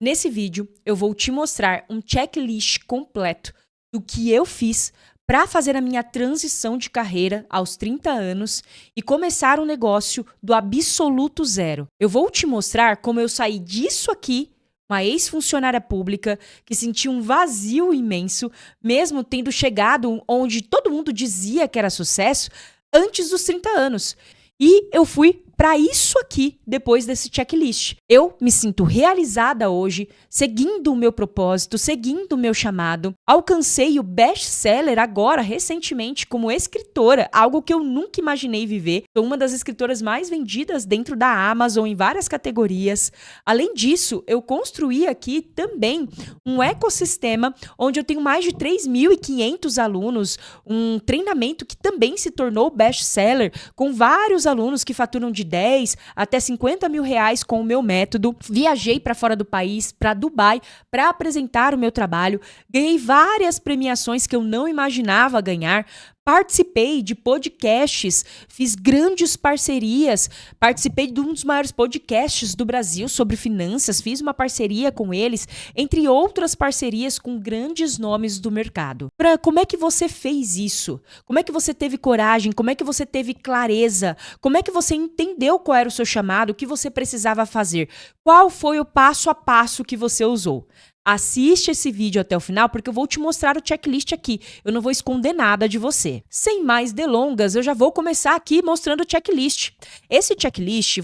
Nesse vídeo, eu vou te mostrar um checklist completo do que eu fiz para fazer a minha transição de carreira aos 30 anos e começar um negócio do absoluto zero. Eu vou te mostrar como eu saí disso aqui, uma ex-funcionária pública que sentia um vazio imenso, mesmo tendo chegado onde todo mundo dizia que era sucesso, antes dos 30 anos. E eu fui para isso aqui depois desse checklist. Eu me sinto realizada hoje, seguindo o meu propósito, seguindo o meu chamado. Alcancei o best-seller agora, recentemente, como escritora, algo que eu nunca imaginei viver. Sou uma das escritoras mais vendidas dentro da Amazon em várias categorias. Além disso, eu construí aqui também um ecossistema onde eu tenho mais de 3.500 alunos, um treinamento que também se tornou best-seller, com vários alunos que faturam de 10 até 50 mil reais com o meu método. Viajei para fora do país, para Dubai, para apresentar o meu trabalho. Ganhei várias premiações que eu não imaginava ganhar. Participei de podcasts, fiz grandes parcerias, participei de um dos maiores podcasts do Brasil sobre finanças, fiz uma parceria com eles, entre outras parcerias com grandes nomes do mercado. Como é que você fez isso? Como é que você teve coragem? Como é que você teve clareza? Como é que você entendeu qual era o seu chamado? O que você precisava fazer? Qual foi o passo a passo que você usou? Assiste esse vídeo até o final porque eu vou te mostrar o checklist aqui. Eu não vou esconder nada de você. Sem mais delongas, eu já vou começar aqui mostrando o checklist. Esse checklist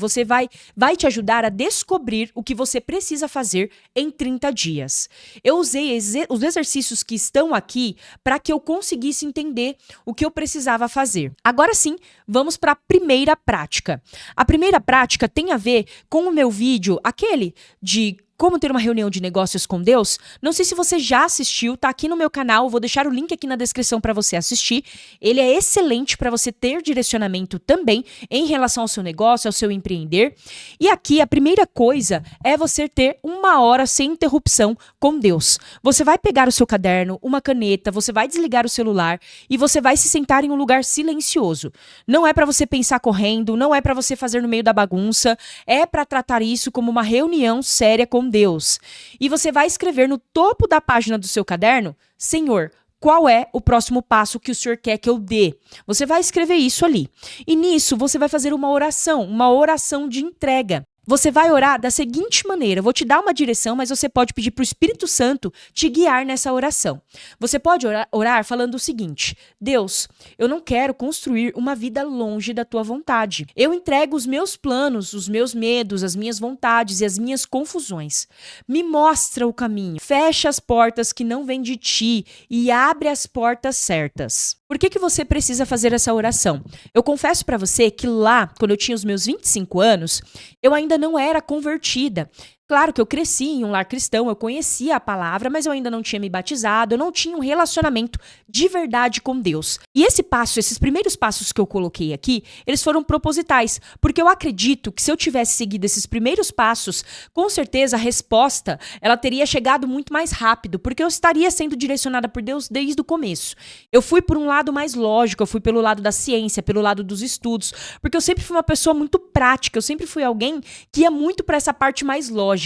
vai te ajudar a descobrir o que você precisa fazer em 30 dias. Eu usei os exercícios que estão aqui para que eu conseguisse entender o que eu precisava fazer. Agora sim, vamos para a primeira prática. A primeira prática tem a ver com o meu vídeo, aquele de como ter uma reunião de negócios com Deus. Não sei se você já assistiu, tá aqui no meu canal, vou deixar o link aqui na descrição para você assistir. Ele é excelente para você ter direcionamento também em relação ao seu negócio, ao seu empreender. E aqui a primeira coisa é você ter 1 hora sem interrupção com Deus. Você vai pegar o seu caderno, uma caneta, você vai desligar o celular e você vai se sentar em um lugar silencioso. Não é para você pensar correndo, não é para você fazer no meio da bagunça, é para tratar isso como uma reunião séria com Deus. E você vai escrever no topo da página do seu caderno: Senhor, qual é o próximo passo que o Senhor quer que eu dê? Você vai escrever isso ali. E nisso você vai fazer uma oração de entrega. Você vai orar da seguinte maneira, eu vou te dar uma direção, mas você pode pedir para o Espírito Santo te guiar nessa oração. Você pode orar falando o seguinte: Deus, eu não quero construir uma vida longe da tua vontade. Eu entrego os meus planos, os meus medos, as minhas vontades e as minhas confusões. Me mostra o caminho, fecha as portas que não vêm de ti e abre as portas certas. Por que você precisa fazer essa oração? Eu confesso para você que lá, quando eu tinha os meus 25 anos, eu ainda não era convertida. Claro que eu cresci em um lar cristão, eu conhecia a palavra, mas eu ainda não tinha me batizado, eu não tinha um relacionamento de verdade com Deus. E esses primeiros passos que eu coloquei aqui, eles foram propositais, porque eu acredito que se eu tivesse seguido esses primeiros passos, com certeza a resposta, ela teria chegado muito mais rápido, porque eu estaria sendo direcionada por Deus desde o começo. Eu fui por um lado mais lógico, eu fui pelo lado da ciência, pelo lado dos estudos, porque eu sempre fui uma pessoa muito prática, eu sempre fui alguém que ia muito para essa parte mais lógica.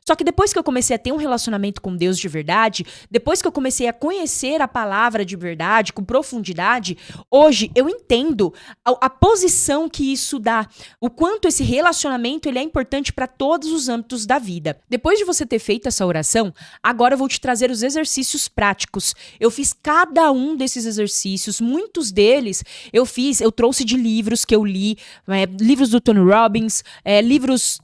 Só que depois que eu comecei a ter um relacionamento com Deus de verdade, depois que eu comecei a conhecer a palavra de verdade, com profundidade, hoje eu entendo a posição que isso dá, o quanto esse relacionamento ele é importante para todos os âmbitos da vida. Depois de você ter feito essa oração, agora eu vou te trazer os exercícios práticos. Eu fiz cada um desses exercícios, muitos deles eu trouxe de livros que eu li, livros do Tony Robbins, livros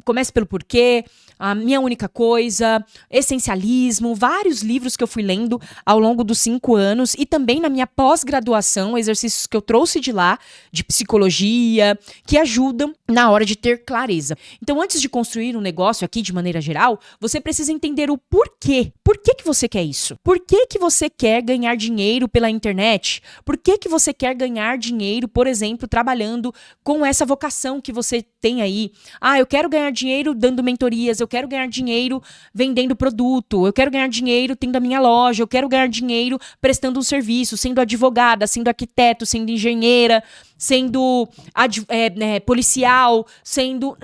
Comece pelo Porquê, A Minha Única Coisa, Essencialismo, vários livros que eu fui lendo ao longo dos 5 anos e também na minha pós-graduação, exercícios que eu trouxe de lá, de psicologia, que ajudam na hora de ter clareza. Então, antes de construir um negócio aqui de maneira geral, você precisa entender o porquê. Por que você quer isso? Por que você quer ganhar dinheiro pela internet? Por que você quer ganhar dinheiro, por exemplo, trabalhando com essa vocação que você tem aí? Eu quero ganhar dinheiro dando mentorias, eu quero ganhar dinheiro vendendo produto, eu quero ganhar dinheiro tendo a minha loja, eu quero ganhar dinheiro prestando um serviço, sendo advogada, sendo arquiteto, sendo engenheira, sendo policial, sendo...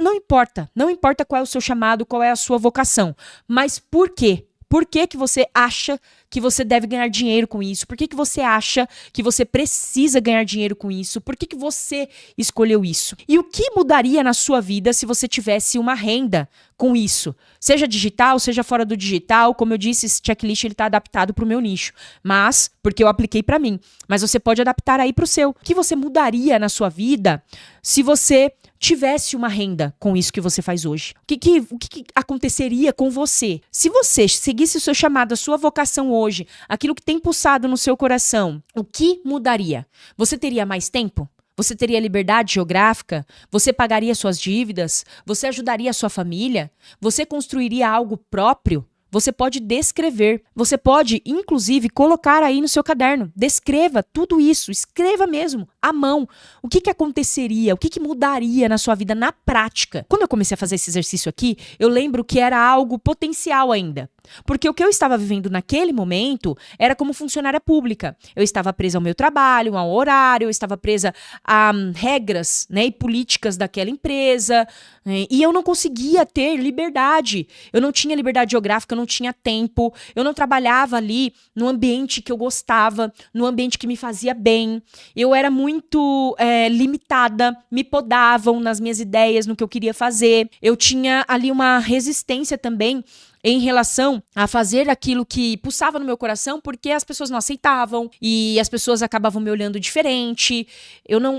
Não importa qual é o seu chamado, qual é a sua vocação, mas por quê? Por que você acha que você deve ganhar dinheiro com isso? Por que você acha que você precisa ganhar dinheiro com isso? Por que você escolheu isso? E o que mudaria na sua vida se você tivesse uma renda com isso? Seja digital, seja fora do digital. Como eu disse, esse checklist está adaptado para o meu nicho. Mas, porque eu apliquei para mim. Mas você pode adaptar aí para o seu. O que você mudaria na sua vida se você tivesse uma renda com isso que você faz hoje? O que aconteceria com você? Se você seguisse o seu chamado, a sua vocação hoje, aquilo que tem pulsado no seu coração, o que mudaria? Você teria mais tempo? Você teria liberdade geográfica? Você pagaria suas dívidas? Você ajudaria a sua família? Você construiria algo próprio? Você pode descrever, você pode, inclusive, colocar aí no seu caderno. Descreva tudo isso, escreva mesmo, à mão. O que aconteceria, o que mudaria na sua vida na prática? Quando eu comecei a fazer esse exercício aqui, eu lembro que era algo potencial ainda. Porque o que eu estava vivendo naquele momento era como funcionária pública. Eu estava presa ao meu trabalho, ao horário, eu estava presa a regras, né, e políticas daquela empresa, e eu não conseguia ter liberdade. Eu não tinha liberdade geográfica, eu não tinha tempo, eu não trabalhava ali no ambiente que eu gostava, no ambiente que me fazia bem. Eu era muito limitada, me podavam nas minhas ideias, no que eu queria fazer. Eu tinha ali uma resistência também em relação a fazer aquilo que pulsava no meu coração, porque as pessoas não aceitavam e as pessoas acabavam me olhando diferente.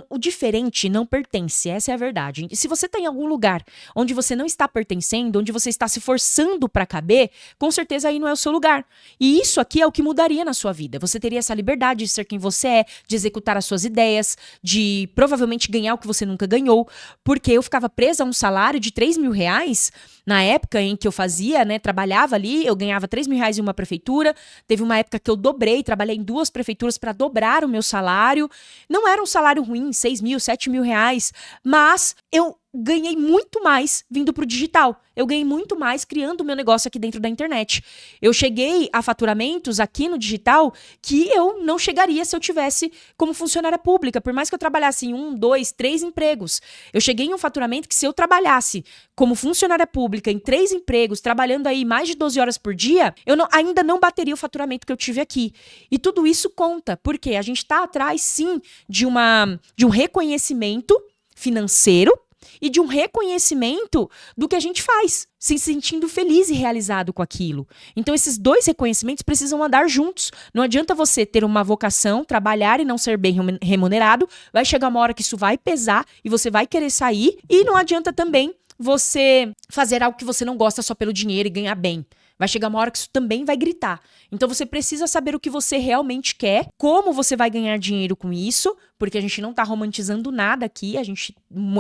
O diferente não pertence, essa é a verdade. E se você está em algum lugar onde você não está pertencendo, onde você está se forçando para caber, com certeza aí não é o seu lugar. E isso aqui é o que mudaria na sua vida. Você teria essa liberdade de ser quem você é, de executar as suas ideias, de provavelmente ganhar o que você nunca ganhou, porque eu ficava presa a um salário de R$3.000 na época em que eu fazia, né, trabalhava ali, eu ganhava R$3.000 em uma prefeitura. Teve uma época que eu trabalhei em 2 prefeituras para dobrar o meu salário. Não era um salário ruim, R$6.000, R$7.000, mas eu ganhei muito mais vindo pro digital. Eu ganhei muito mais criando o meu negócio aqui dentro da internet. Eu cheguei a faturamentos aqui no digital que eu não chegaria se eu tivesse como funcionária pública, por mais que eu trabalhasse em 1, 2, 3 empregos. Eu cheguei em um faturamento que se eu trabalhasse como funcionária pública em 3 empregos, trabalhando aí mais de 12 horas por dia, ainda não bateria o faturamento que eu tive aqui. E tudo isso conta, porque a gente está atrás, sim, de um reconhecimento financeiro e de um reconhecimento do que a gente faz, se sentindo feliz e realizado com aquilo. Então, esses 2 reconhecimentos precisam andar juntos. Não adianta você ter uma vocação, trabalhar e não ser bem remunerado. Vai chegar uma hora que isso vai pesar e você vai querer sair. E não adianta também você fazer algo que você não gosta só pelo dinheiro e ganhar bem. Vai chegar uma hora que isso também vai gritar. Então você precisa saber o que você realmente quer, como você vai ganhar dinheiro com isso, porque a gente não está romantizando nada aqui, a gente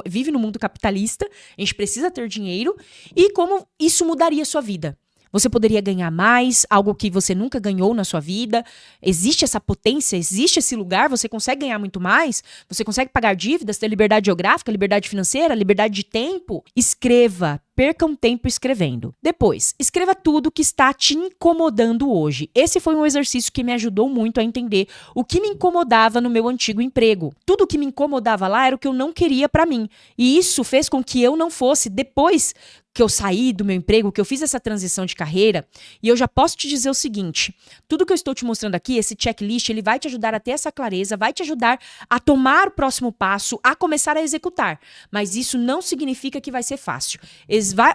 vive no mundo capitalista, a gente precisa ter dinheiro, e como isso mudaria a sua vida. Você poderia ganhar mais, algo que você nunca ganhou na sua vida. Existe essa potência, existe esse lugar, você consegue ganhar muito mais, você consegue pagar dívidas, ter liberdade geográfica, liberdade financeira, liberdade de tempo. Escreva. Perca um tempo escrevendo. Depois, escreva tudo que está te incomodando hoje. Esse foi um exercício que me ajudou muito a entender o que me incomodava no meu antigo emprego. Tudo que me incomodava lá era o que eu não queria para mim. E isso fez com que eu não fosse, depois que eu saí do meu emprego, que eu fiz essa transição de carreira, e eu já posso te dizer o seguinte, tudo que eu estou te mostrando aqui, esse checklist, ele vai te ajudar a ter essa clareza, vai te ajudar a tomar o próximo passo, a começar a executar. Mas isso não significa que vai ser fácil.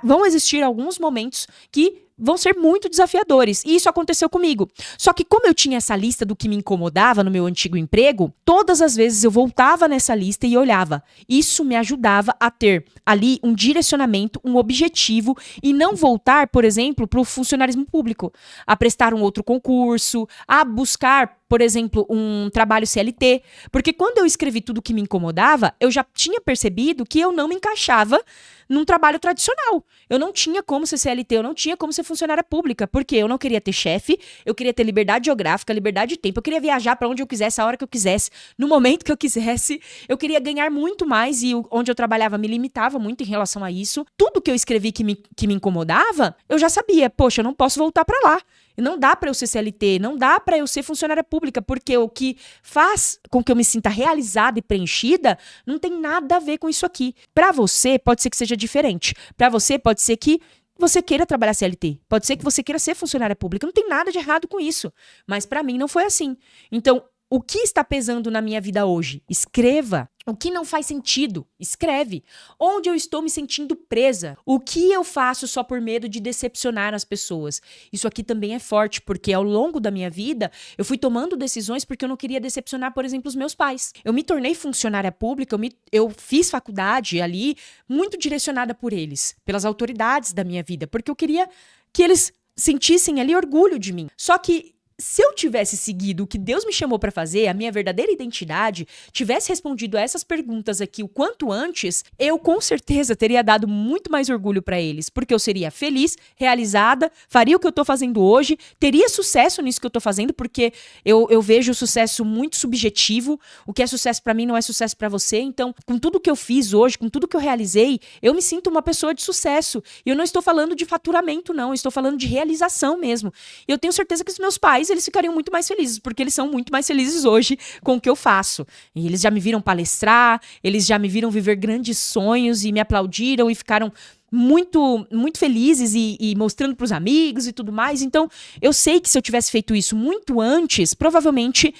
Vão existir alguns momentos que vão ser muito desafiadores. E isso aconteceu comigo. Só que como eu tinha essa lista do que me incomodava no meu antigo emprego, todas as vezes eu voltava nessa lista e olhava. Isso me ajudava a ter ali um direcionamento, um objetivo e não voltar, por exemplo, para o funcionarismo público, a prestar um outro concurso, a buscar, por exemplo, um trabalho CLT. Porque quando eu escrevi tudo que me incomodava, eu já tinha percebido que eu não me encaixava num trabalho tradicional. Eu não tinha como ser CLT, eu não tinha como ser funcionária pública, porque eu não queria ter chefe, eu queria ter liberdade geográfica, liberdade de tempo, eu queria viajar pra onde eu quisesse, a hora que eu quisesse, no momento que eu quisesse, eu queria ganhar muito mais e onde eu trabalhava me limitava muito em relação a isso. Tudo que eu escrevi que me incomodava, eu já sabia, poxa, eu não posso voltar pra lá. Não dá pra eu ser CLT, não dá pra eu ser funcionária pública, porque o que faz com que eu me sinta realizada e preenchida não tem nada a ver com isso aqui. Pra você, pode ser que seja diferente. Pra você, pode ser que você queira trabalhar CLT. Pode ser que você queira ser funcionária pública. Não tem nada de errado com isso. Mas pra mim não foi assim. Então, o que está pesando na minha vida hoje? Escreva. O que não faz sentido? Escreve. Onde eu estou me sentindo presa? O que eu faço só por medo de decepcionar as pessoas? Isso aqui também é forte, porque ao longo da minha vida, eu fui tomando decisões porque eu não queria decepcionar, por exemplo, os meus pais. Eu me tornei funcionária pública, eu fiz faculdade ali, muito direcionada por eles, pelas autoridades da minha vida, porque eu queria que eles sentissem ali orgulho de mim. Só que se eu tivesse seguido o que Deus me chamou pra fazer, a minha verdadeira identidade, tivesse respondido a essas perguntas aqui o quanto antes, eu com certeza teria dado muito mais orgulho pra eles, porque eu seria feliz, realizada, faria o que eu tô fazendo hoje, teria sucesso nisso que eu tô fazendo, porque eu vejo o sucesso muito subjetivo, o que é sucesso pra mim não é sucesso pra você, então, com tudo que eu fiz hoje, com tudo que eu realizei, eu me sinto uma pessoa de sucesso. E eu não estou falando de faturamento, não, eu estou falando de realização mesmo. E eu tenho certeza que os meus pais, eles ficariam muito mais felizes, porque eles são muito mais felizes hoje com o que eu faço. E eles já me viram palestrar, eles já me viram viver grandes sonhos e me aplaudiram e ficaram muito, muito felizes e mostrando pros amigos e tudo mais. Então, eu sei que se eu tivesse feito isso muito antes, provavelmente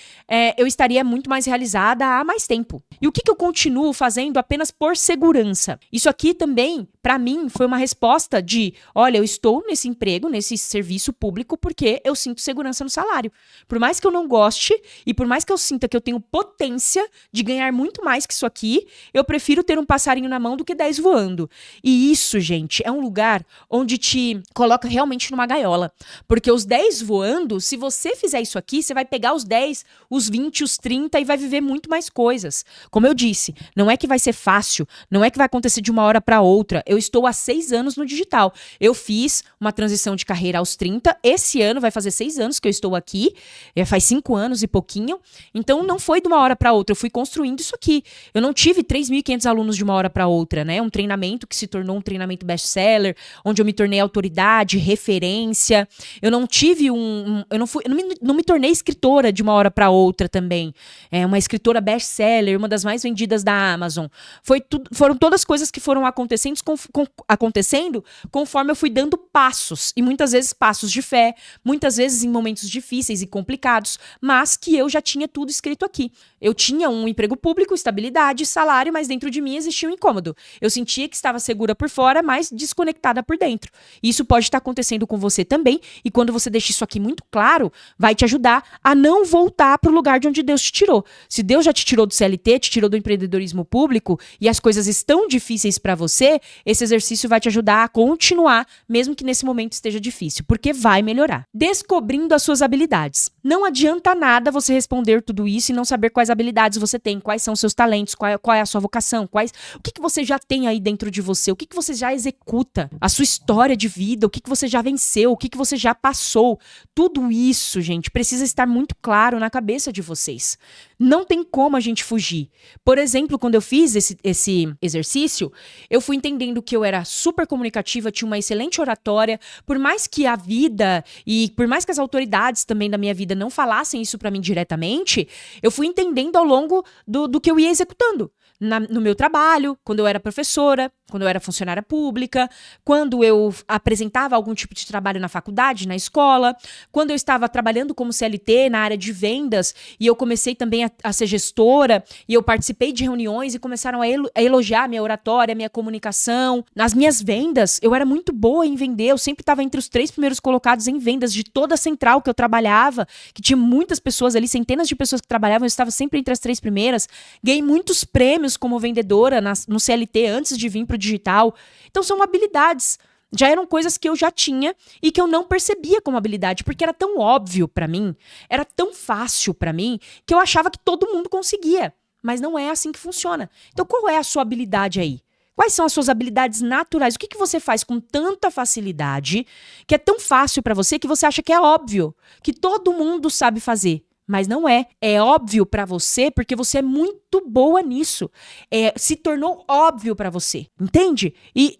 eu estaria muito mais realizada há mais tempo. E o que eu continuo fazendo apenas por segurança? Isso aqui também, pra mim, foi uma resposta de, olha, eu estou nesse emprego, nesse serviço público, porque eu sinto segurança no salário. Por mais que eu não goste e por mais que eu sinta que eu tenho potência de ganhar muito mais que isso aqui, eu prefiro ter um passarinho na mão do que 10 voando. E isso, gente, é um lugar onde te coloca realmente numa gaiola. Porque os 10 voando, se você fizer isso aqui, você vai pegar os 10, os 20, os 30 e vai viver muito mais coisas. Como eu disse, não é que vai ser fácil, não é que vai acontecer de uma hora para outra. Eu estou há 6 anos no digital. Eu fiz uma transição de carreira aos 30. Esse ano vai fazer 6 anos que eu estou aqui. Faz 5 anos e pouquinho. Então não foi de uma hora para outra. Eu fui construindo isso aqui. Eu não tive 3.500 alunos de uma hora para outra, né? Um treinamento que se tornou um treinamento best-seller, onde eu me tornei autoridade, referência. Eu não tive não me tornei escritora de uma hora para outra também. Uma escritora best-seller, uma das mais vendidas da Amazon. Foram todas coisas que foram acontecendo conforme eu fui dando passos. E muitas vezes passos de fé, muitas vezes em momentos difíceis e complicados, mas que eu já tinha tudo escrito aqui. Eu tinha um emprego público, estabilidade, salário, mas dentro de mim existia um incômodo. Eu sentia que estava segura por fora, mas desconectada por dentro. Isso pode estar acontecendo com você também, e quando você deixa isso aqui muito claro, vai te ajudar a não voltar para o lugar de onde Deus te tirou. Se Deus já te tirou do CLT, te tirou do empreendedorismo público, e as coisas estão difíceis para você, esse exercício vai te ajudar a continuar, mesmo que nesse momento esteja difícil, porque vai melhorar. Descobrindo as suas habilidades. Não adianta nada você responder tudo isso e não saber quais habilidades você tem, quais são os seus talentos, qual é a sua vocação, o que você já tem aí dentro de você, o que você já executa, a sua história de vida, o que você já venceu, o que você já passou. Tudo isso, gente, precisa estar muito claro na cabeça de vocês. Não tem como a gente fugir. Por exemplo, quando eu fiz esse exercício, eu fui entendendo que eu era super comunicativa, tinha uma excelente oratória, por mais que a vida e por mais que as autoridades também da minha vida não falassem isso pra mim diretamente, eu fui entendendo ao longo do que eu ia executando. No meu trabalho, quando eu era professora, quando eu era funcionária pública, quando eu apresentava algum tipo de trabalho na faculdade, na escola, quando eu estava trabalhando como CLT na área de vendas e eu comecei também a ser gestora e eu participei de reuniões e começaram a elogiar a minha oratória, a minha comunicação. Nas minhas vendas, eu era muito boa em vender, eu sempre estava entre os 3 primeiros colocados em vendas de toda a central que eu trabalhava, que tinha muitas pessoas ali, centenas de pessoas que trabalhavam, eu estava sempre entre as 3 primeiras. Ganhei muitos prêmios como vendedora no CLT antes de vir para o digital. Então são habilidades. Já eram coisas que eu já tinha e que eu não percebia como habilidade, porque era tão óbvio para mim, era tão fácil para mim, que eu achava que todo mundo conseguia. Mas não é assim que funciona. Então qual é a sua habilidade aí? Quais são as suas habilidades naturais? O que que você faz com tanta facilidade, que é tão fácil para você, que você acha que é óbvio, que todo mundo sabe fazer? Mas não é. É óbvio para você porque você é muito boa nisso. Se tornou óbvio para você. Entende? E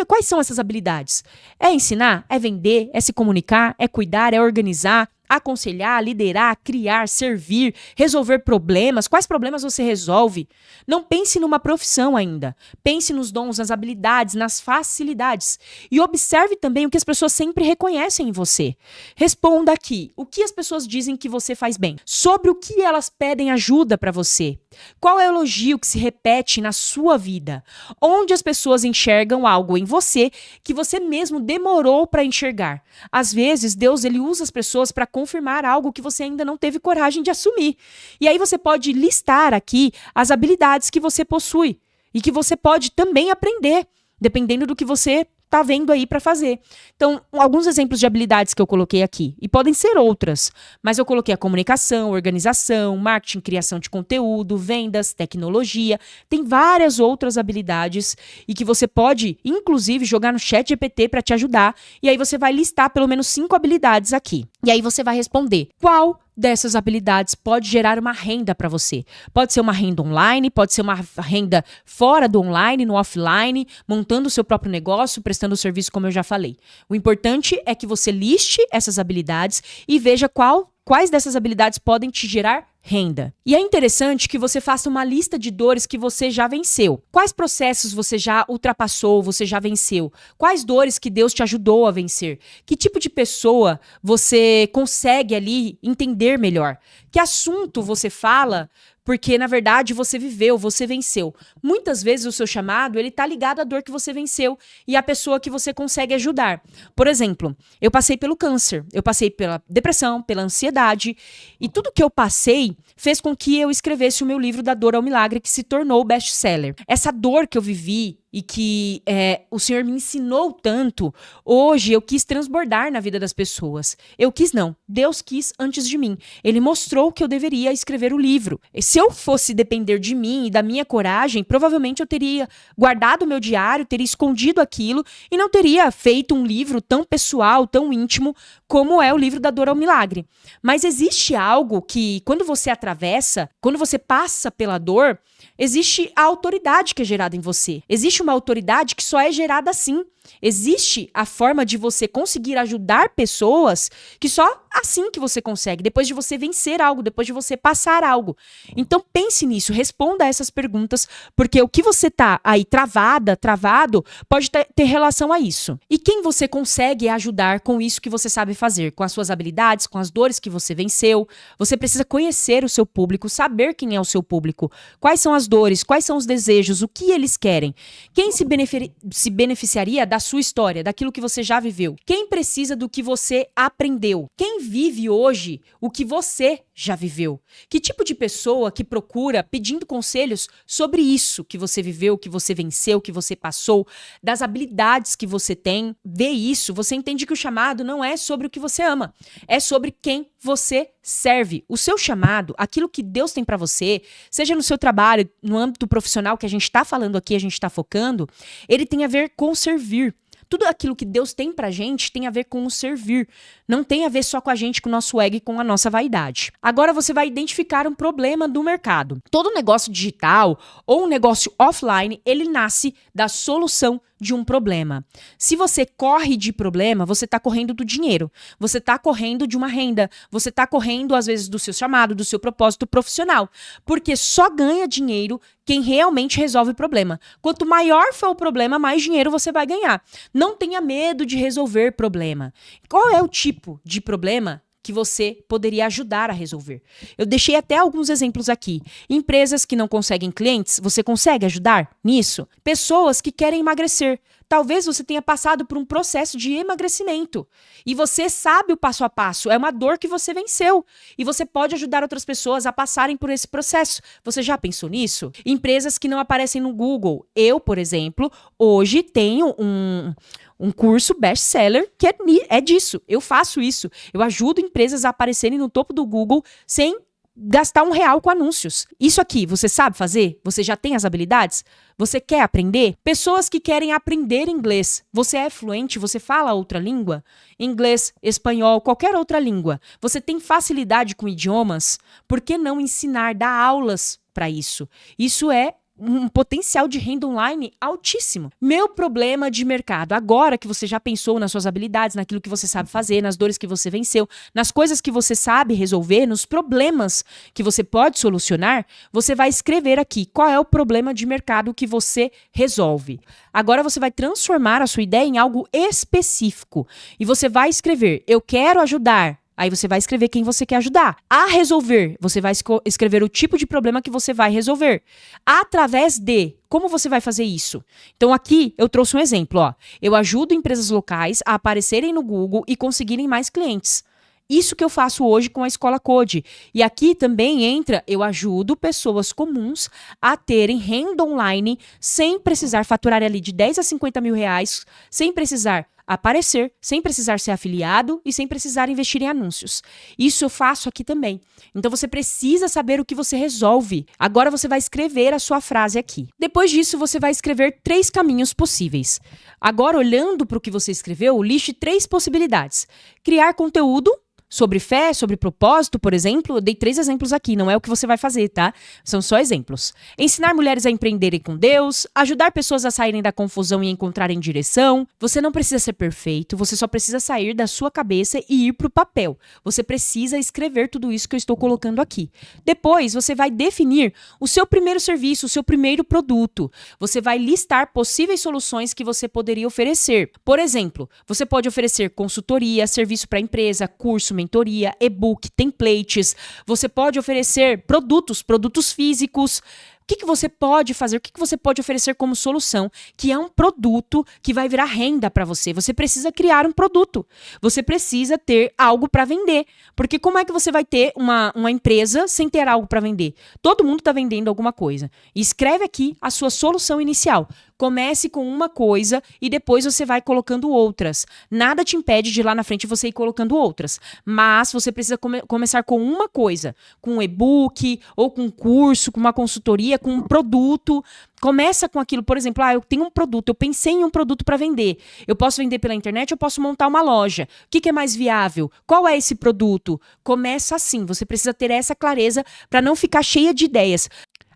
quais são essas habilidades? É ensinar? É vender? É se comunicar? É cuidar? É organizar? Aconselhar, liderar, criar, servir, resolver problemas. Quais problemas você resolve? Não pense numa profissão ainda. Pense nos dons, nas habilidades, nas facilidades. E observe também o que as pessoas sempre reconhecem em você. Responda aqui. O que as pessoas dizem que você faz bem? Sobre o que elas pedem ajuda para você? Qual é o elogio que se repete na sua vida? Onde as pessoas enxergam algo em você que você mesmo demorou para enxergar? Às vezes, Deus ele usa as pessoas para confirmar algo que você ainda não teve coragem de assumir. E aí você pode listar aqui as habilidades que você possui e que você pode também aprender, dependendo do que você tá vendo aí para fazer. Então, alguns exemplos de habilidades que eu coloquei aqui, e podem ser outras, mas eu coloquei a comunicação, organização, marketing, criação de conteúdo, vendas, tecnologia, tem várias outras habilidades e que você pode, inclusive, jogar no ChatGPT para te ajudar, e aí você vai listar pelo menos 5 habilidades aqui. E aí você vai responder qual dessas habilidades pode gerar uma renda para você. Pode ser uma renda online, pode ser uma renda fora do online, no offline, montando o seu próprio negócio, prestando serviço, como eu já falei. O importante é que você liste essas habilidades e veja quais dessas habilidades podem te gerar renda. E é interessante que você faça uma lista de dores que você já venceu. Quais processos você já ultrapassou, você já venceu? Quais dores que Deus te ajudou a vencer? Que tipo de pessoa você consegue ali entender melhor? Que assunto você fala porque, na verdade, você viveu, você venceu. Muitas vezes o seu chamado, ele tá ligado à dor que você venceu e à pessoa que você consegue ajudar. Por exemplo, eu passei pelo câncer, eu passei pela depressão, pela ansiedade, e tudo que eu passei fez com que eu escrevesse o meu livro Da Dor ao Milagre, que se tornou best-seller. Essa dor que eu vivi e que o Senhor me ensinou tanto, hoje eu quis transbordar na vida das pessoas. Eu quis não, Deus quis antes de mim. Ele mostrou que eu deveria escrever o livro. Se eu fosse depender de mim e da minha coragem, provavelmente eu teria guardado o meu diário, teria escondido aquilo e não teria feito um livro tão pessoal, tão íntimo, como é o livro Da Dor ao Milagre. Mas existe algo que, quando você atravessa, quando você passa pela dor, existe a autoridade que é gerada em você. Existe uma autoridade que só é gerada assim. Existe a forma de você conseguir ajudar pessoas que só assim que você consegue, depois de você vencer algo, depois de você passar algo. Então pense nisso, responda a essas perguntas, porque o que você tá aí travado, pode ter relação a isso. E quem você consegue ajudar com isso que você sabe fazer, com as suas habilidades, com as dores que você venceu. Você precisa conhecer o seu público, saber quem é o seu público, quais são as dores, quais são os desejos, o que eles querem. Quem se beneficiaria da sua história, daquilo que você já viveu? Quem precisa do que você aprendeu? Quem vive hoje o que você já viveu? Que tipo de pessoa que procura pedindo conselhos sobre isso que você viveu, que você venceu, que você passou, das habilidades que você tem? Vê isso, você entende que o chamado não é sobre o que você ama, é sobre quem você serve. O seu chamado, aquilo que Deus tem para você, seja no seu trabalho, no âmbito profissional que a gente está falando aqui, a gente está focando, ele tem a ver com servir. Tudo aquilo que Deus tem pra gente tem a ver com o servir. Não tem a ver só com a gente, com o nosso ego e com a nossa vaidade. Agora você vai identificar um problema do mercado. Todo negócio digital ou um negócio offline, ele nasce da solução de um problema. Se você corre de problema, você está correndo do dinheiro. Você está correndo de uma renda. Você está correndo, às vezes, do seu chamado, do seu propósito profissional. Porque só ganha dinheiro quem realmente resolve o problema. Quanto maior for o problema, mais dinheiro você vai ganhar. Não tenha medo de resolver problema. Qual é o tipo de problema que você poderia ajudar a resolver? Eu deixei até alguns exemplos aqui. Empresas que não conseguem clientes, você consegue ajudar nisso? Pessoas que querem emagrecer. Talvez você tenha passado por um processo de emagrecimento e você sabe o passo a passo, é uma dor que você venceu e você pode ajudar outras pessoas a passarem por esse processo. Você já pensou nisso? Empresas que não aparecem no Google. Eu, por exemplo, hoje tenho um curso best-seller que é disso. Eu faço isso. Eu ajudo empresas a aparecerem no topo do Google sem gastar R$1 com anúncios. Isso aqui, você sabe fazer? Você já tem as habilidades? Você quer aprender? Pessoas que querem aprender inglês. Você é fluente? Você fala outra língua? Inglês, espanhol, qualquer outra língua. Você tem facilidade com idiomas? Por que não ensinar, dar aulas para isso? Isso é um potencial de renda online altíssimo. Meu problema de mercado. Agora que você já pensou nas suas habilidades, naquilo que você sabe fazer, nas dores que você venceu, nas coisas que você sabe resolver, nos problemas que você pode solucionar, você vai escrever aqui qual é o problema de mercado que você resolve. Agora você vai transformar a sua ideia em algo específico. E você vai escrever: eu quero ajudar. Aí você vai escrever quem você quer ajudar. A resolver, você vai escrever o tipo de problema que você vai resolver. Através de, como você vai fazer isso? Então aqui eu trouxe um exemplo. Eu ajudo empresas locais a aparecerem no Google e conseguirem mais clientes. Isso que eu faço hoje com a Escola Code. E aqui também entra, eu ajudo pessoas comuns a terem renda online sem precisar faturar ali de 10 a 50 mil reais, sem precisar aparecer, sem precisar ser afiliado e sem precisar investir em anúncios. Isso eu faço aqui também. Então você precisa saber o que você resolve. Agora você vai escrever a sua frase aqui. Depois disso, você vai escrever 3 caminhos possíveis. Agora, olhando para o que você escreveu, liste 3 possibilidades. Criar conteúdo sobre fé, sobre propósito, por exemplo. Eu dei 3 exemplos aqui, não é o que você vai fazer, tá? São só exemplos. Ensinar mulheres a empreenderem com Deus, ajudar pessoas a saírem da confusão e encontrarem direção. Você não precisa ser perfeito, você só precisa sair da sua cabeça e ir para o papel. Você precisa escrever tudo isso que eu estou colocando aqui. Depois, você vai definir o seu primeiro serviço, o seu primeiro produto. Você vai listar possíveis soluções que você poderia oferecer. Por exemplo, você pode oferecer consultoria, serviço para empresa, curso, mentoria, e-book, templates. Você pode oferecer produtos físicos. O que você pode fazer? O que você pode oferecer como solução? Que é um produto que vai virar renda para você. Você precisa criar um produto. Você precisa ter algo para vender. Porque como é que você vai ter uma empresa sem ter algo para vender? Todo mundo está vendendo alguma coisa. Escreve aqui a sua solução inicial. Comece com uma coisa e depois você vai colocando outras. Nada te impede de lá na frente você ir colocando outras. Mas você precisa começar com uma coisa. Com um e-book, ou com um curso, com uma consultoria, com um produto. Começa com aquilo, por exemplo, eu tenho um produto, eu pensei em um produto para vender. Eu posso vender pela internet, eu posso montar uma loja. O que é mais viável? Qual é esse produto? Começa assim, você precisa ter essa clareza para não ficar cheia de ideias.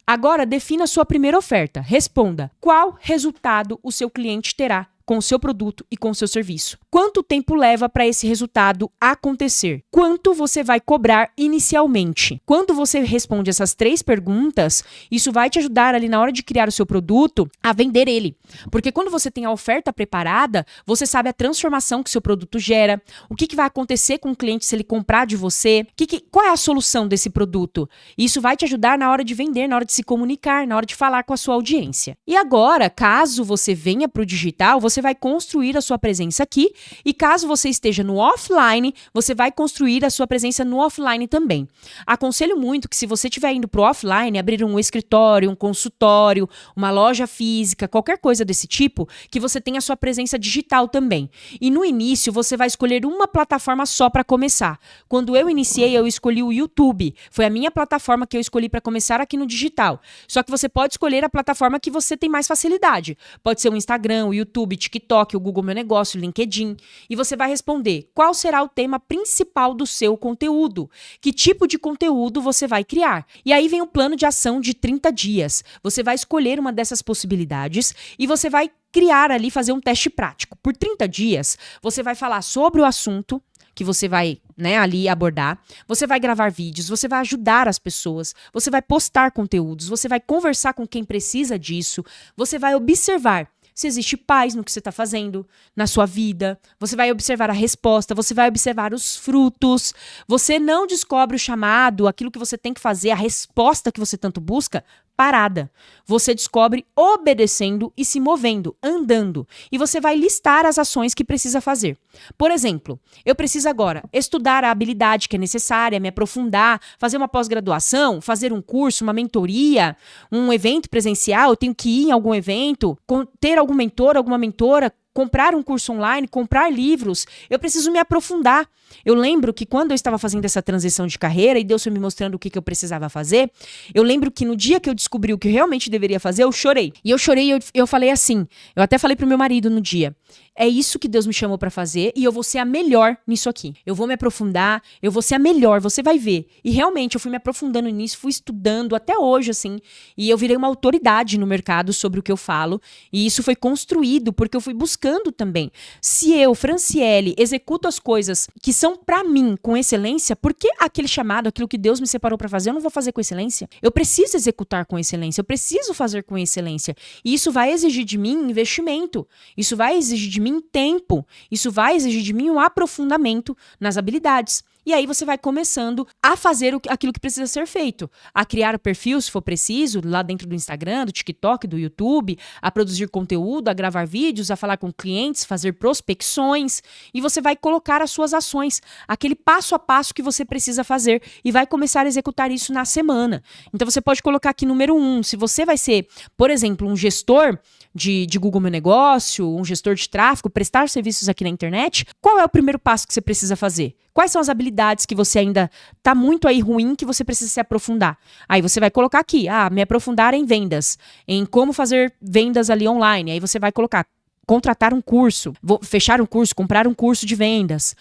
Agora, defina a sua primeira oferta. Responda: qual resultado o seu cliente terá com o seu produto e com o seu serviço? Quanto tempo leva para esse resultado acontecer? Quanto você vai cobrar inicialmente? Quando você responde essas 3 perguntas, isso vai te ajudar ali na hora de criar o seu produto a vender ele. Porque quando você tem a oferta preparada, você sabe a transformação que o seu produto gera, o que vai acontecer com o cliente se ele comprar de você, qual é a solução desse produto. Isso vai te ajudar na hora de vender, na hora de se comunicar, na hora de falar com a sua audiência. E agora, caso você venha para o digital, você vai construir a sua presença aqui, e caso você esteja no offline, você vai construir a sua presença no offline também. Aconselho muito que, se você estiver indo para o offline, abrir um escritório, um consultório, uma loja física, qualquer coisa desse tipo, que você tenha a sua presença digital também. E no início, você vai escolher uma plataforma só para começar. Quando eu iniciei, eu escolhi o YouTube. Foi a minha plataforma que eu escolhi para começar aqui no digital. Só que você pode escolher a plataforma que você tem mais facilidade. Pode ser o Instagram, o YouTube, TikTok, o Google Meu Negócio, o LinkedIn. E você vai responder: qual será o tema principal do seu conteúdo? Que tipo de conteúdo você vai criar? E aí vem o plano de ação de 30 dias. Você vai escolher uma dessas possibilidades e você vai criar ali, fazer um teste prático. Por 30 dias, você vai falar sobre o assunto que você vai, ali abordar. Você vai gravar vídeos, você vai ajudar as pessoas, você vai postar conteúdos, você vai conversar com quem precisa disso, você vai observar se existe paz no que você está fazendo, na sua vida. Você vai observar a resposta, você vai observar os frutos. Você não descobre o chamado, aquilo que você tem que fazer, a resposta que você tanto busca, parada. Você descobre obedecendo e se movendo, andando. E você vai listar as ações que precisa fazer. Por exemplo, eu preciso agora estudar a habilidade que é necessária, me aprofundar, fazer uma pós-graduação, fazer um curso, uma mentoria, um evento presencial, eu tenho que ir em algum evento, ter algum mentor, alguma mentora, comprar um curso online, comprar livros, eu preciso me aprofundar. Eu lembro que quando eu estava fazendo essa transição de carreira e Deus foi me mostrando o que eu precisava fazer, eu lembro que no dia que eu descobri o que eu realmente deveria fazer, eu chorei. E eu chorei e eu falei assim, eu até falei pro meu marido no dia, é isso que Deus me chamou pra fazer e eu vou ser a melhor nisso aqui. Eu vou me aprofundar, eu vou ser a melhor, você vai ver. E realmente eu fui me aprofundando nisso, fui estudando até hoje, assim, e eu virei uma autoridade no mercado sobre o que eu falo. E isso foi construído porque eu fui buscando também. Se eu, Franciele, executo as coisas que são pra mim com excelência, por que aquele chamado, aquilo que Deus me separou pra fazer, eu não vou fazer com excelência? Eu preciso executar com excelência, eu preciso fazer com excelência. E isso vai exigir de mim investimento. Isso vai exigir de mim tempo. Isso vai exigir de mim um aprofundamento nas habilidades. E aí você vai começando a fazer aquilo que precisa ser feito. A criar o perfil, se for preciso, lá dentro do Instagram, do TikTok, do YouTube, a produzir conteúdo, a gravar vídeos, a falar com clientes, fazer prospecções. E você vai colocar as suas ações, aquele passo a passo que você precisa fazer e vai começar a executar isso na semana. Então você pode colocar aqui número 1, se você vai ser, por exemplo, um gestor de Google Meu Negócio, um gestor de tráfego, prestar serviços aqui na internet, qual é o primeiro passo que você precisa fazer? Quais são as habilidades que você ainda está muito aí ruim que você precisa se aprofundar? Aí você vai colocar aqui, me aprofundar em vendas, em como fazer vendas ali online. Aí você vai colocar contratar um curso, vou fechar um curso, comprar um curso de vendas.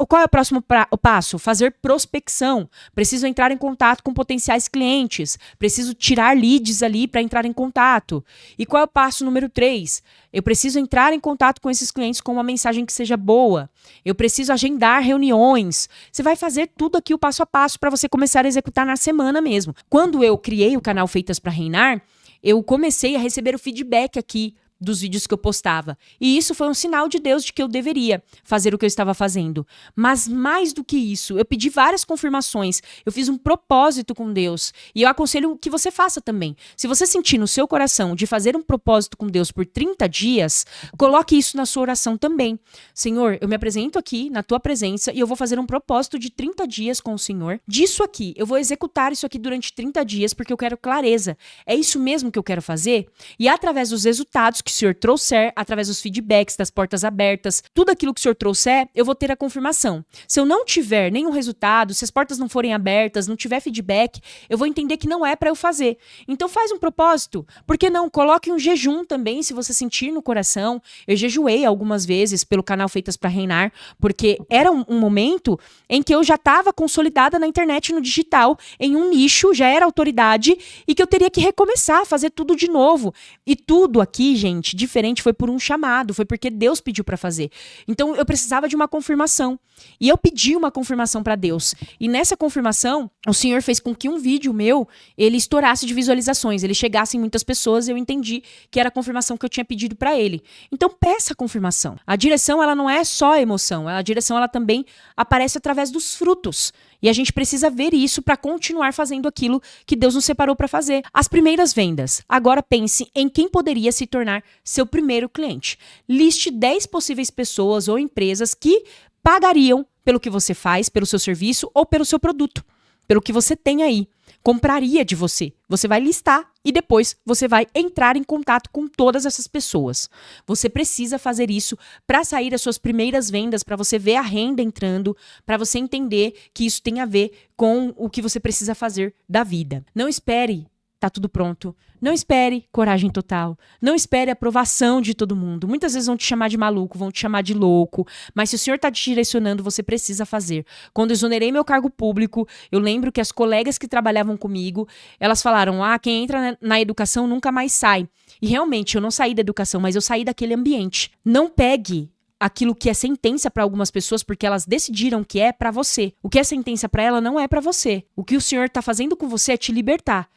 Qual é o próximo passo? Fazer prospecção. Preciso entrar em contato com potenciais clientes. Preciso tirar leads ali para entrar em contato. E qual é o passo número 3? Eu preciso entrar em contato com esses clientes com uma mensagem que seja boa. Eu preciso agendar reuniões. Você vai fazer tudo aqui o passo a passo para você começar a executar na semana mesmo. Quando eu criei o canal Feitas para Reinar, eu comecei a receber o feedback aqui dos vídeos que eu postava. E isso foi um sinal de Deus de que eu deveria fazer o que eu estava fazendo. Mas mais do que isso, eu pedi várias confirmações. Eu fiz um propósito com Deus. E eu aconselho que você faça também. Se você sentir no seu coração de fazer um propósito com Deus por 30 dias, coloque isso na sua oração também. Senhor, eu me apresento aqui na tua presença e eu vou fazer um propósito de 30 dias com o Senhor. Disso aqui, eu vou executar isso aqui durante 30 dias porque eu quero clareza. É isso mesmo que eu quero fazer? E através dos resultados que o Senhor trouxer, através dos feedbacks, das portas abertas, tudo aquilo que o Senhor trouxer, eu vou ter a confirmação. Se eu não tiver nenhum resultado, se as portas não forem abertas, não tiver feedback, eu vou entender que não é para eu fazer. Então faz um propósito. Por que não? Coloque um jejum também, se você sentir no coração. Eu jejuei algumas vezes pelo canal Feitas para Reinar, porque era um momento em que eu já estava consolidada na internet, no digital, em um nicho, já era autoridade, e que eu teria que recomeçar, fazer tudo de novo. E tudo aqui, gente, diferente, foi por um chamado, foi porque Deus pediu para fazer. Então eu precisava de uma confirmação. E eu pedi uma confirmação para Deus. E nessa confirmação, o Senhor fez com que um vídeo meu, ele estourasse de visualizações, ele chegasse em muitas pessoas, e eu entendi que era a confirmação que eu tinha pedido para ele. Então peça a confirmação. A direção, ela não é só emoção, a direção, ela também aparece através dos frutos. E a gente precisa ver isso para continuar fazendo aquilo que Deus nos separou para fazer. As primeiras vendas. Agora pense em quem poderia se tornar seu primeiro cliente. Liste 10 possíveis pessoas ou empresas que pagariam pelo que você faz, pelo seu serviço ou pelo seu produto, pelo que você tem aí. Compraria de você. Você vai listar e depois você vai entrar em contato com todas essas pessoas. Você precisa fazer isso para sair as suas primeiras vendas, para você ver a renda entrando, para você entender que isso tem a ver com o que você precisa fazer da vida. Não espere tá tudo pronto. Não espere coragem total. Não espere a aprovação de todo mundo. Muitas vezes vão te chamar de maluco, vão te chamar de louco, mas se o Senhor está te direcionando, você precisa fazer. Quando eu exonerei meu cargo público, eu lembro que as colegas que trabalhavam comigo, elas falaram, quem entra na educação nunca mais sai. E realmente, eu não saí da educação, mas eu saí daquele ambiente. Não pegue aquilo que é sentença para algumas pessoas porque elas decidiram que é para você. O que é sentença para ela não é para você. O que o Senhor está fazendo com você é te libertar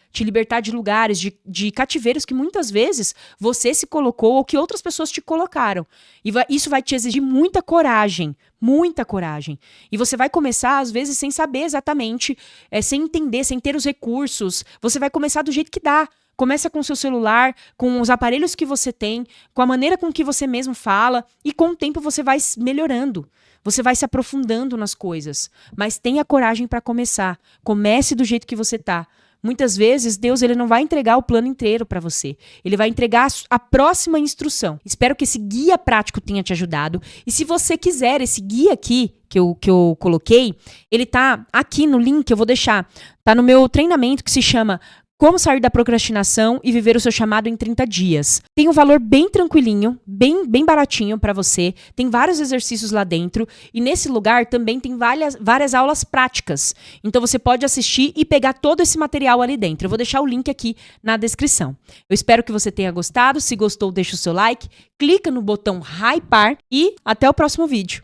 de lugares, de cativeiros que muitas vezes você se colocou ou que outras pessoas te colocaram. E isso vai te exigir muita coragem. E você vai começar, às vezes, sem saber exatamente, sem entender, sem ter os recursos. Você vai começar do jeito que dá. Começa com o seu celular, com os aparelhos que você tem, com a maneira com que você mesmo fala, e com o tempo você vai melhorando. Você vai se aprofundando nas coisas. Mas tenha coragem para começar. Comece do jeito que você tá. Muitas vezes, Deus ele não vai entregar o plano inteiro para você. Ele vai entregar a próxima instrução. Espero que esse guia prático tenha te ajudado. E se você quiser, esse guia aqui que eu coloquei, ele tá aqui no link, eu vou deixar. Tá no meu treinamento que se chama Como Sair da Procrastinação e Viver o Seu Chamado em 30 Dias. Tem um valor bem tranquilinho, bem baratinho para você. Tem vários exercícios lá dentro. E nesse lugar também tem várias aulas práticas. Então você pode assistir e pegar todo esse material ali dentro. Eu vou deixar o link aqui na descrição. Eu espero que você tenha gostado. Se gostou, deixa o seu like. Clica no botão hypar e até o próximo vídeo.